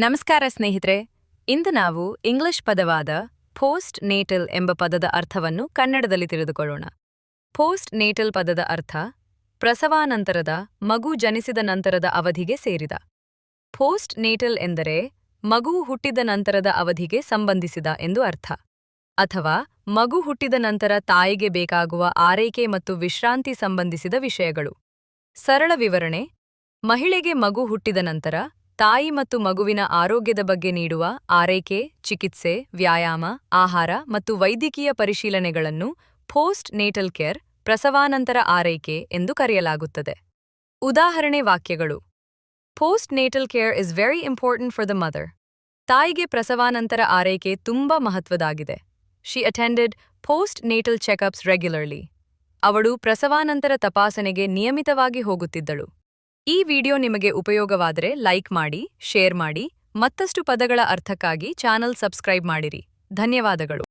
ನಮಸ್ಕಾರ ಸ್ನೇಹಿತರೆ, ಇಂದು ನಾವು ಇಂಗ್ಲಿಷ್ ಪದವಾದ ಪೋಸ್ಟ್ ನೇಟಲ್ ಎಂಬ ಪದದ ಅರ್ಥವನ್ನು ಕನ್ನಡದಲ್ಲಿ ತಿಳಿದುಕೊಳ್ಳೋಣ. ಪೋಸ್ಟ್ ನೇಟಲ್ ಪದದ ಅರ್ಥ ಪ್ರಸವಾನಂತರದ, ಮಗು ಜನಿಸಿದ ನಂತರದ ಅವಧಿಗೆ ಸೇರಿದ. ಪೋಸ್ಟ್ ನೇಟಲ್ ಎಂದರೆ ಮಗು ಹುಟ್ಟಿದ ನಂತರದ ಅವಧಿಗೆ ಸಂಬಂಧಿಸಿದ ಎಂದು ಅರ್ಥ, ಅಥವಾ ಮಗು ಹುಟ್ಟಿದ ನಂತರ ತಾಯಿಗೆ ಬೇಕಾಗುವ ಆರೈಕೆ ಮತ್ತು ವಿಶ್ರಾಂತಿ ಸಂಬಂಧಿಸಿದ ವಿಷಯಗಳು. ಸರಳ ವಿವರಣೆ: ಮಹಿಳೆಗೆ ಮಗು ಹುಟ್ಟಿದ ನಂತರ ತಾಯಿ ಮತ್ತು ಮಗುವಿನ ಆರೋಗ್ಯದ ಬಗ್ಗೆ ನೀಡುವ ಆರೈಕೆ, ಚಿಕಿತ್ಸೆ, ವ್ಯಾಯಾಮ, ಆಹಾರ ಮತ್ತು ವೈದ್ಯಕೀಯ ಪರಿಶೀಲನೆಗಳನ್ನು ಪೋಸ್ಟ್ ನೇಟಲ್ ಕೇರ್, ಪ್ರಸವಾನಂತರ ಆರೈಕೆ ಎಂದು ಕರೆಯಲಾಗುತ್ತದೆ. ಉದಾಹರಣೆ ವಾಕ್ಯಗಳು: postnatal care is very important for the mother. ತಾಯಿಗೆ ಪ್ರಸವಾನಂತರ ಆರೈಕೆ ತುಂಬಾ ಮಹತ್ವದಾಗಿದೆ. She attended postnatal checkups regularly. ಅವಳು ಪ್ರಸವಾನಂತರ ತಪಾಸಣೆಗೆ ನಿಯಮಿತವಾಗಿ ಹೋಗುತ್ತಿದ್ದಳು. ಈ ವಿಡಿಯೋ ನಿಮಗೆ ಉಪಯೋಗವಾದರೆ ಲೈಕ್ ಮಾಡಿ, ಶೇರ್ ಮಾಡಿ, ಮತ್ತಷ್ಟು ಪದಗಳ ಅರ್ಥಕ್ಕಾಗಿ ಚಾನಲ್ ಸಬ್ಸ್ಕ್ರೈಬ್ ಮಾಡಿರಿ. ಧನ್ಯವಾದಗಳು.